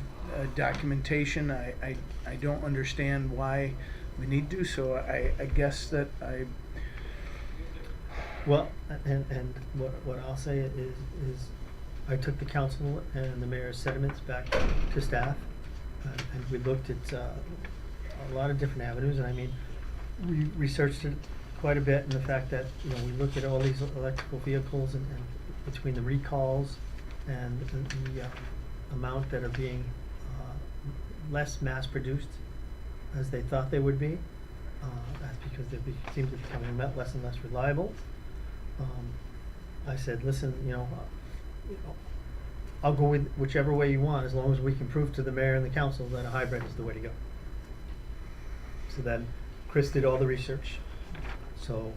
documentation. I don't understand why we need to. So I guess that Well, and what I'll say is I took the council and the mayor's sentiments back to staff, and we looked at a lot of different avenues, and I mean, we researched it quite a bit, and the fact that, you know, we look at all these electrical vehicles and between the recalls and the amount that are being less mass produced as they thought they would be, that's because they seem to be becoming less and less reliable. I said, listen, you know, I'll go with whichever way you want, as long as we can prove to the mayor and the council that a hybrid is the way to go. So then Chris did all the research, so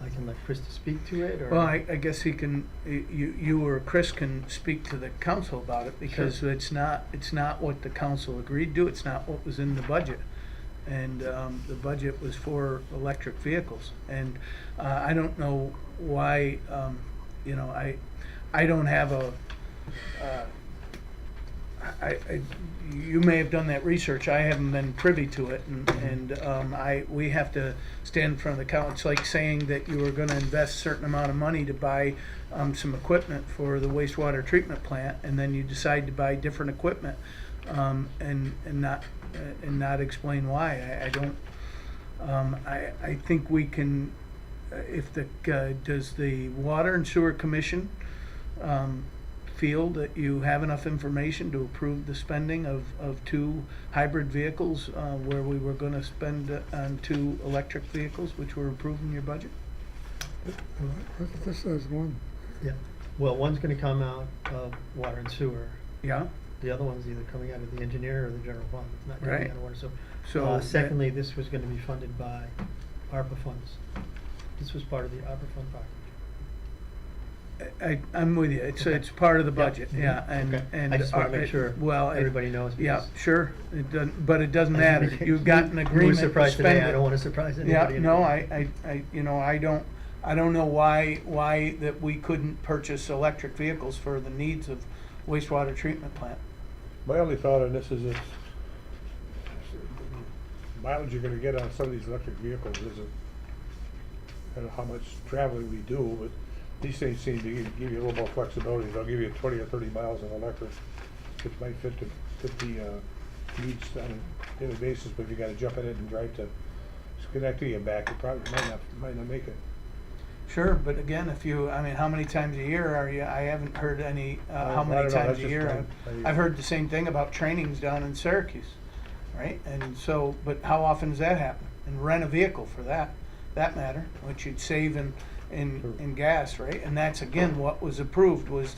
I can let Chris to speak to it, or? well, I guess he can. You or Chris can speak to the council about it because Sure. it's not what the council agreed to. It's not what was in the budget. And the budget was for electric vehicles, and I don't know why. You know, I don't have a. You may have done that research. I haven't been privy to it, and we have to stand in front of the council. It's like saying that you were going to invest a certain amount of money to buy some equipment for the wastewater treatment plant, and then you decide to buy different equipment, and not explain why. I don't. I think we can. If does the Water and Sewer Commission feel that you have enough information to approve the spending of two hybrid vehicles where we were going to spend on two electric vehicles, which were approved in your budget? This says one. Yeah, well, one's gonna come out of water and sewer. Yeah. The other one's either coming out of the engineer or the general fund, it's not Right. coming out of water, so. So Secondly, this was gonna be funded by ARPA funds. This was part of the ARPA fund package. I'm with you. It's part of the budget, Mhm. yeah, and, Okay. and. I just wanna make it- sure well, it- everybody knows. Yeah, because sure, but it doesn't matter. You've got an You agreement were to surprised spend today, I it. don't wanna surprise Yeah, anybody. no, I don't know why that we couldn't purchase electric vehicles for the needs of wastewater treatment plant. My only thought on this is that mileage you're gonna get on some of these electric vehicles isn't, I don't know how much traveling we do, but these things seem to give you a little more flexibility. They'll give you 20 or 30 miles on electric, which might fit the needs on a daily basis, but if you gotta jump in it and drive to Schenectady and back, you probably might not make it. Sure, but again, how many times a year are you, I haven't heard any, how I many don't know, times that's a just year. I've heard the same thing about trainings down in Syracuse, right? And so, but how often does that happen? And rent a vehicle for that matter, which you'd save in gas, right? And that's again what was approved, was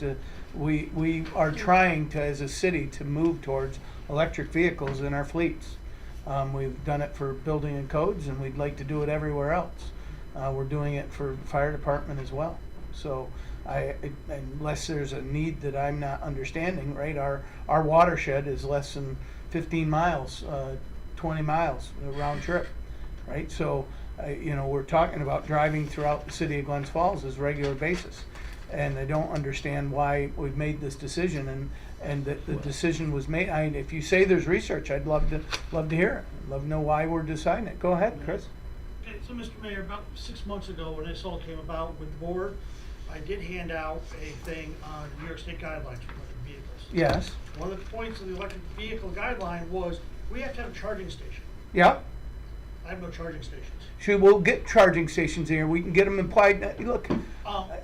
we are trying to, as a city, to move towards electric vehicles in our fleets. We've done it for building and codes, and we'd like to do it everywhere else. We're doing it for fire department as well. So unless there's a need that I'm not understanding, right? Our watershed is less than 15 miles, 20 miles round trip, right? So, we're talking about driving throughout the city of Glens Falls as regular basis. And I don't understand why we've made this decision, and that the decision was made. If you say there's research, I'd love to hear it. I'd love to know why we're deciding it. Go ahead, Chris. Okay, so Mr. Mayor, about 6 months ago, when this all came about with the board, I did hand out a thing on New York State guidelines for electric vehicles. Yes. One of the points of the electric vehicle guideline was we have to have a charging station. Yep. I have no charging stations. Sure, we'll get charging stations here. We can get them implied. Look,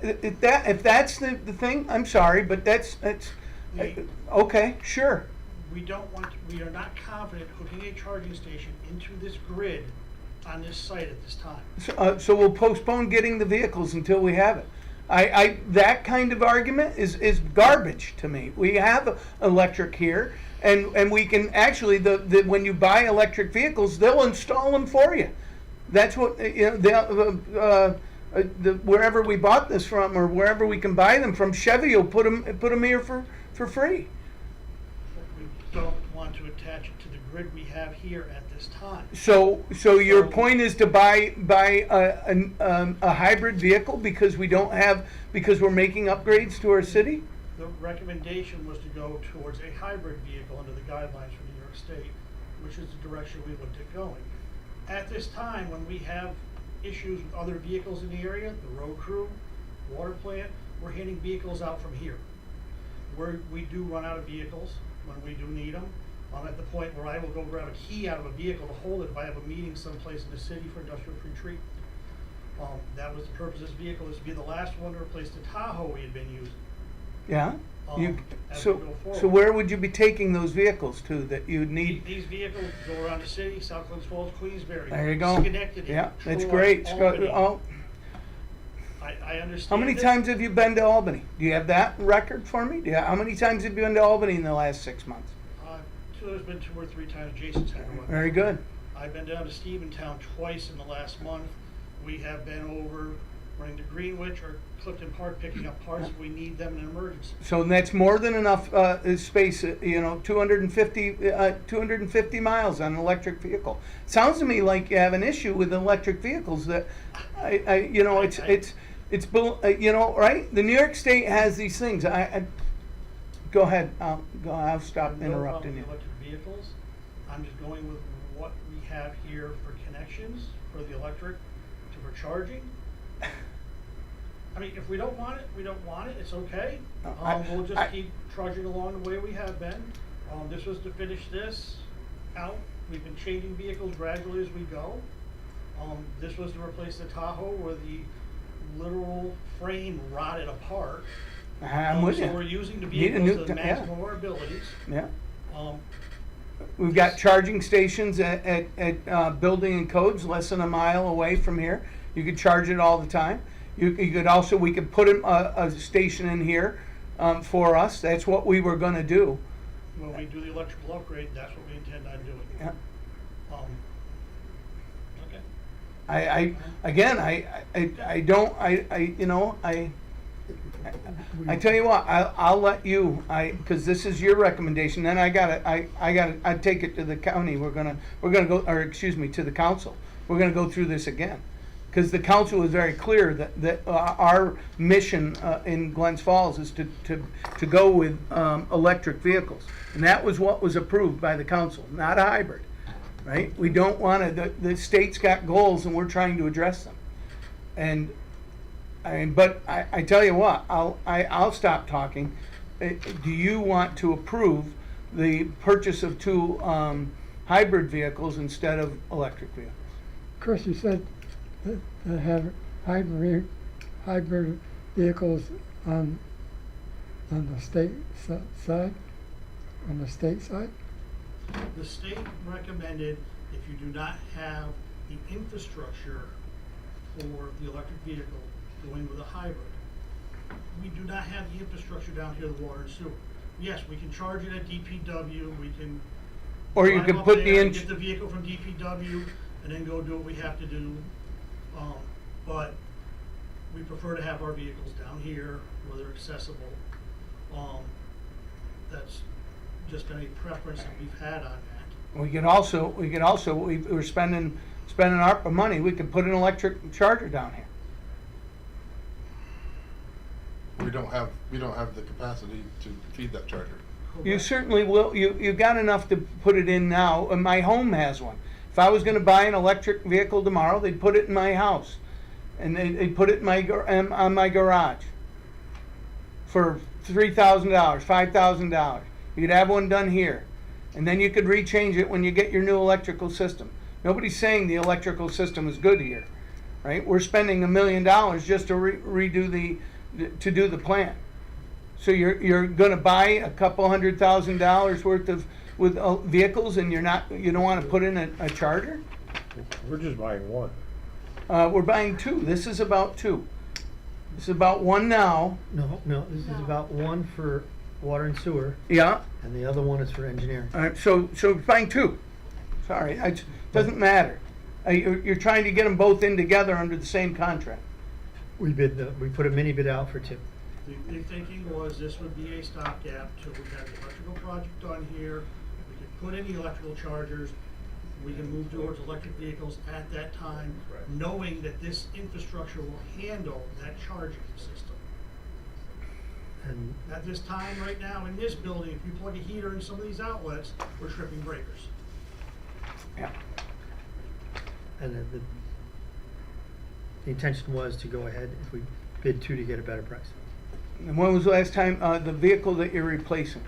if that's the thing, I'm sorry, but that's okay. Sure. We are not confident hooking a charging station into this grid on this site at this time. So we'll postpone getting the vehicles until we have it. That kind of argument is garbage to me. We have electric here, and we can actually when you buy electric vehicles, they'll install them for you. That's what wherever we bought this from, or wherever we can buy them from, Chevy will put them here for free. We don't want to attach it to the grid we have here at this time. So your point is to buy a hybrid vehicle because we're making upgrades to our city? The recommendation was to go towards a hybrid vehicle under the guidelines from New York State, which is the direction we looked at going. At this time, when we have issues with other vehicles in the area, the road crew, water plant, we're handing vehicles out from here. We do run out of vehicles when we do need them. I'm at the point where I will go grab a key out of a vehicle to hold it if I have a meeting someplace in the city for industrial retreat. That was the purpose of this vehicle, is to be the last one to replace the Tahoe we had been using. Yeah. As we go So forward. where would you be taking those vehicles to that you'd need? These vehicles go around the city, South Glens Falls, Queensbury. There you go. Schenectady. Yeah, that's Troy, great. Albany. I understand. How many it. times have you been to Albany? Do you have that record for me? How many times have you been to Albany in the last 6 months? There's been 2 or 3 times Jason's had one. Very good. I've been down to Steventown twice in the last month. We have been over running to Greenwich or Clifton Park, picking up parts if we need them in an emergency. So that's more than enough space, 250 miles on an electric vehicle. Sounds to me like you have an issue with electric vehicles that, right? The New York State has these things. Go ahead, I'll stop interrupting you. No problem with electric vehicles. I'm just going with what we have here for connections for the electric for charging. I mean, if we don't want it, we don't want it. It's okay. We'll just keep trudging along the way we have been. This was to finish this out. We've been changing vehicles gradually as we go. This was to replace the Tahoe where the literal frame rotted apart. I'm with you. So we're using the Need a vehicles new to the yeah. maximum of our abilities. Yeah. Um, We've got charging stations at Building and Codes less than a mile away from here. You could charge it all the time. You could also, we could put a station in here for us. That's what we were going to do. When we do the electrical upgrade, that's what we intend on doing. Yeah. Okay. I tell you what, I'll let you, because this is your recommendation, then I take it to the county, we're gonna go, or excuse me, to the council. We're gonna go through this again. Because the council was very clear that our mission in Glens Falls is to go with electric vehicles. And that was what was approved by the council, not a hybrid, right? We don't want to, the state's got goals and we're trying to address them. And but I tell you what, I'll stop talking. Do you want to approve the purchase of 2 hybrid vehicles instead of electric vehicles? Chris, you said that have hybrid vehicles on the state side, on the state side? The state recommended if you do not have the infrastructure for the electric vehicle, going with a hybrid. We do not have the infrastructure down here, the water and sewer. Yes, we can charge it at DPW, we can. Or you drive could up put there the and get the vehicle from DPW and then go do what we have to do. But we prefer to have our vehicles down here where they're accessible. That's just been a preference that we've had on that. We could also, we're spending ARPA money, we could put an electric charger down here. We don't have the capacity to feed that charger. You certainly will, you got enough to put it in now, and my home has one. If I was gonna buy an electric vehicle tomorrow, they'd put it in my house. And they'd put it in on my garage. For $3,000, $5,000. You could have one done here. And then you could rechange it when you get your new electrical system. Nobody's saying the electrical system is good here, right? We're spending $1 million just to to do the plant. So you're going to buy a couple $100,000 worth of vehicles, and you don't want to put in a charger? We're just buying one. We're buying 2. This is about 2. This is about 1 now. No, this is about 1 for water and sewer, Yeah. and the other one is for engineering. All right. So we're buying 2. Sorry, it doesn't matter. You're trying to get them both in together under the same contract. We put a mini bid out for 2. The thinking was this would be a stopgap till we had the electrical project done here. We could put in the electrical chargers. We can move towards electric vehicles at that time, Right. knowing that this infrastructure will handle that charging system. And At this time, right now, in this building, if you plug a heater in some of these outlets, we're tripping breakers. Yeah. the intention was to go ahead if we bid 2 to get a better price. And when was the last time the vehicle that you're replacing?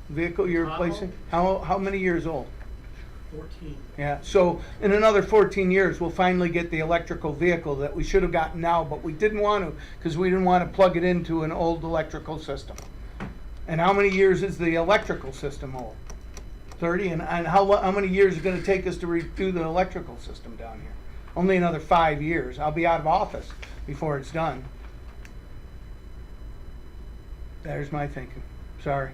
Vehicle you're Tahoe. replacing? How many years old? 14. Yeah, so in another 14 years, we'll finally get the electrical vehicle that we should have gotten now, but we didn't want to because we didn't want to plug it into an old electrical system. And how many years is the electrical system old? 30, and how many years is it going to take us to redo the electrical system down here? Only another 5 years. I'll be out of office before it's done. There's my thinking. Sorry.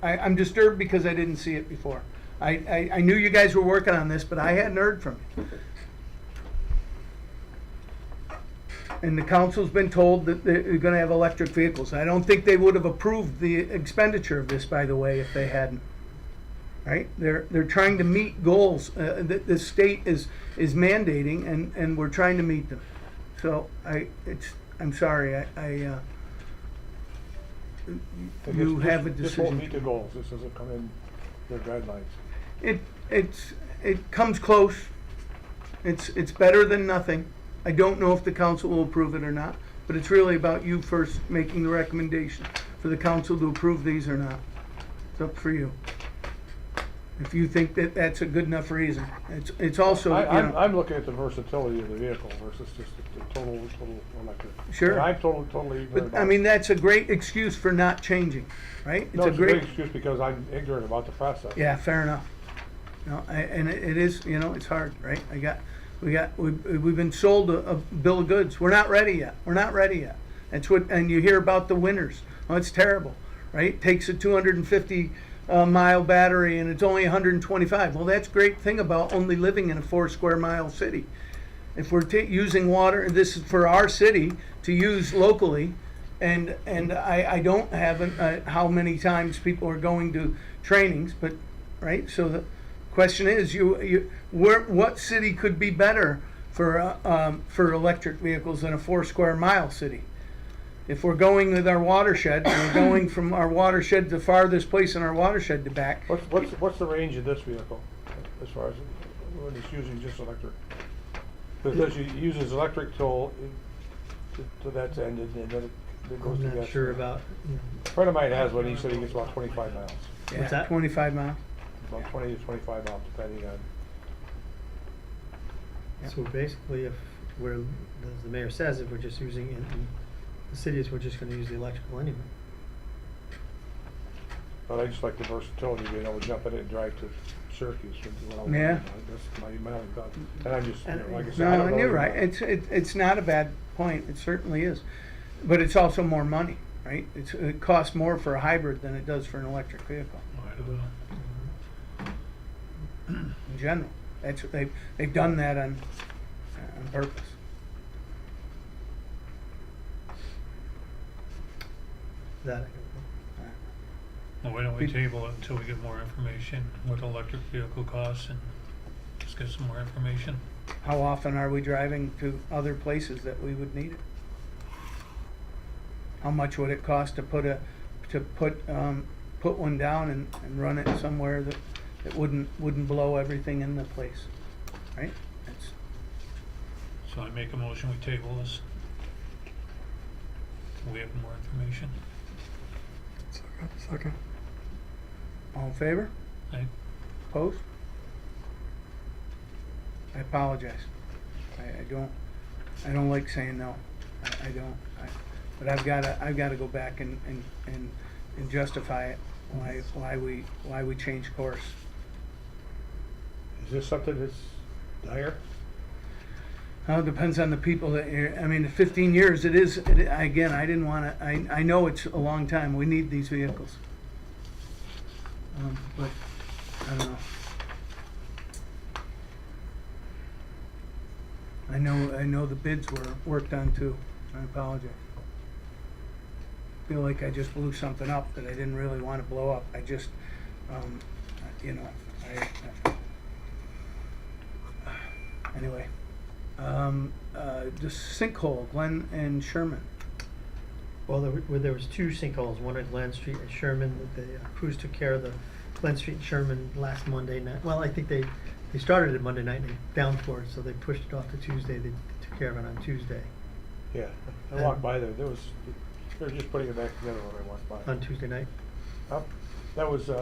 I'm disturbed because I didn't see it before. I knew you guys were working on this, but I hadn't heard from you. And the council's been told that they're gonna have electric vehicles. I don't think they would have approved the expenditure of this, by the way, if they hadn't. Right? They're trying to meet goals that the state is mandating, and we're trying to meet them. So I'm sorry, you have a This won't meet decision. the goals, this doesn't come in their guidelines. It comes close. It's better than nothing. I don't know if the council will approve it or not, but it's really about you first making the recommendation for the council to approve these or not. It's up for you. If you think that that's a good enough reason. It's also, I'm looking at the versatility of the vehicle versus just the total electric. Sure. And I'm totally ignorant but I mean, that's a great excuse for not changing, right? No, it's a great excuse because I'm ignorant about the process. Yeah, fair enough. No, and it is, it's hard, right? We've been sold a bill of goods. We're not ready yet. And you hear about the winners. Oh, it's terrible, right? Takes a 250 mile battery and it's only 125. Well, that's a great thing about only living in a 4 square mile city. If we're using water, this is for our city to use locally, and I don't have how many times people are going to trainings, but, right, so the question is, what city could be better for electric vehicles than a 4 square mile city? If we're going with our watershed, and we're going from our watershed to the farthest place in our watershed to back. What's the range of this vehicle, as far as when it's using just electric? Because it uses electric till that's ended, and then it goes to I'm gas. not sure about, A friend of mine has one, he said he gets about 25 miles, Yeah, What's that? 25 miles. about 20 to 25 miles, depending on. so basically if we're, as the mayor says, if we're just using, in the cities, we're just gonna use the electrical anyway. But I just like the versatility, being able to jump in it and drive to Syracuse. Yeah. That's my only thought. And I just, like I said, No, I don't and know you're anything right. about it. It's not a bad point. It certainly is, but it's also more money, right? It costs more for a hybrid than it does for an electric vehicle I don't know. in general. That's they've done that on purpose. That, Well, why don't we table it until we get more information, what electric vehicle costs, and just get some more information? How often are we driving to other places that we would need it? How much would it cost to put one down and run it somewhere that wouldn't blow everything in the place, right? That's, So I make a motion, we table this. Till we have more information. Second. all in favor? Aye. Opposed? I apologize. I don't like saying no. I don't. But I've gotta go back and justify it, why we changed course. Is this something that's dire? It depends on the people that I mean, 15 years, again, I didn't wanna, I know it's a long time. We need these vehicles. But, I don't know. I know the bids were worked on too. I apologize. Feel like I just blew something up that I didn't really want to blow up. I just, anyway. The sinkhole, Glen and Sherman. well, there was two sinkholes, one at Glen Street and Sherman. The crews took care of the Glen Street and Sherman last Monday night. Well, I think they started it Monday night and they down for it, so they pushed it off to Tuesday. They took care of it on Tuesday. Yeah, I walked by there, they were just putting it back together when I walked by. On Tuesday night? That was, I don't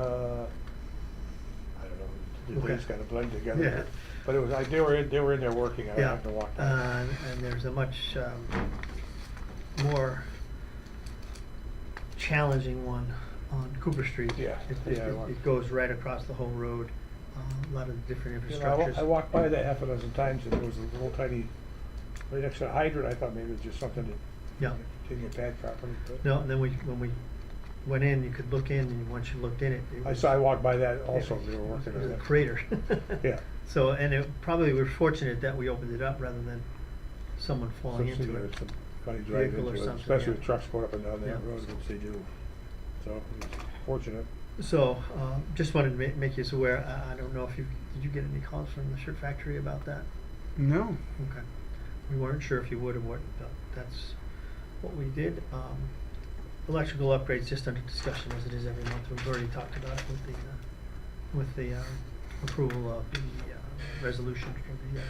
know, the Okay. days kind of blend together. Yeah. But it was, they were in there working, I Yeah, happened to walk by. and there's a much more challenging one on Cooper Street. Yeah, yeah, I walked. It goes right across the whole road, a lot of different You know, I infrastructures. walked by that half a dozen times and there was a little tiny, right next to the hydrant, I thought maybe it was just something that Yeah. didn't get pad properly. But No, and then when we went in, you could look in, and once you looked in it, I walked by that also, they were working it on was a that. crater. Yeah. So, and probably we're fortunate that we opened it up rather than someone falling Especially into when it. it's somebody driving Vehicle or into it, something, especially yeah. with trucks going up and down that Yeah. road, which they do. So, it's fortunate. So, just wanted to make you aware. I don't know if did you get any calls from the shirt factory about that? No. Okay. We weren't sure if you would or what, but that's what we did. Electrical upgrades just under discussion as it is every month. We've already talked about it with the approval of the resolution for the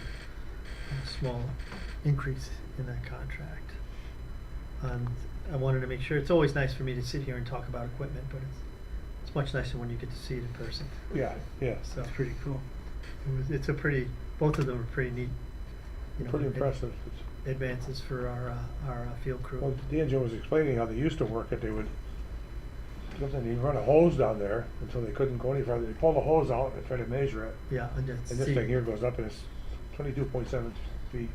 small increase in that contract. And I wanted to make sure, it's always nice for me to sit here and talk about equipment, but it's much nicer when you get to see it in person. Yeah, yeah. So That's pretty cool. it's a pretty, both of them are pretty neat. Pretty impressive. Advances for our field crew. Well, D'Angelo was explaining how they used to work it. They'd run a hose down there until they couldn't go any further. They pull the hose out and try to measure it. Yeah, and And this thing here goes up and it's 22.7 feet.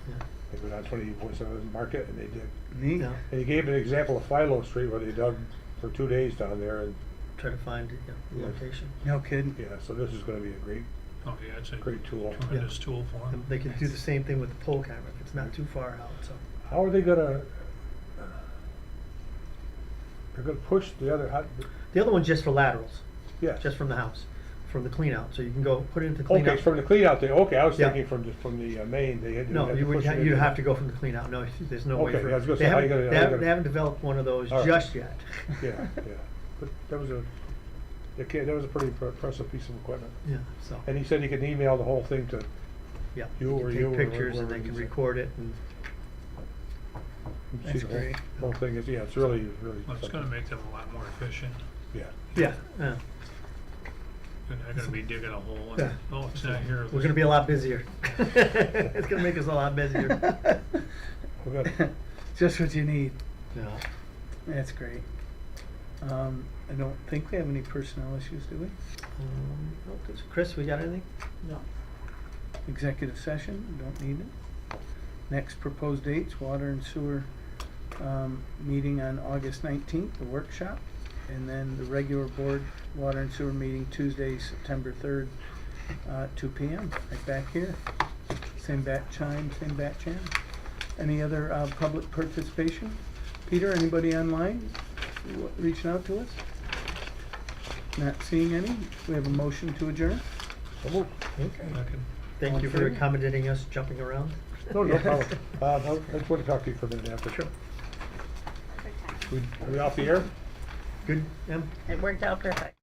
Yeah. They go down 22.7, mark it, and they did. Neat. Yeah. And he gave an example of Philo Street where they dug for 2 days down there, and Try to find the Yeah. location. No kidding. yeah, so this is going to be a great. Oh, yeah, it's a Great tool. tremendous tool for them. And they can do the same thing with the pole camera if it's not too far out. So How are they going to? They're gonna push the other, The other one's just for laterals, yes. just from the house, from the clean out, so you can go put it into clean out. Okay, it's from the clean out there, okay, I was Yeah. thinking from the main, they had to. No, have you to would, push it you'd into have the- to go from the clean out, no, there's no way Okay, for. I was gonna they say, how haven't- you gonna- they how you haven't- gonna- They haven't developed one of those All right. just yet. Yeah, yeah, but that was a pretty impressive piece of equipment. Yeah, so, And he said he could email the whole thing to yeah. you or can you or take pictures and whoever they can needs it. record it and, see That's the whole- great. Whole thing is, yeah, it's really. Well, it's gonna make them a lot more efficient. Yeah. yeah, They're not gonna be digging a hole and, Yeah. oh, it's not here. we're gonna be a lot busier. It's gonna make us a lot busier. We're good. Just what you need. Yeah. That's great. I don't think we have any personnel issues, do we? Okay, so Chris, we got anything? No. Executive session, don't need it. Next proposed dates, water and sewer, meeting on August 19th, the workshop. And then the regular board water and sewer meeting Tuesday, September 3rd, 2 p.m. right back here. Same bat chime, same bat chime. Any other public participation? Peter, anybody online reaching out to us? Not seeing any. We have a motion to adjourn. So moved. Thank All you in for favor? accommodating us jumping around. No problem. I just want to talk to you for a minute after. Sure. Are we off the air? Good, Em? It worked out perfect.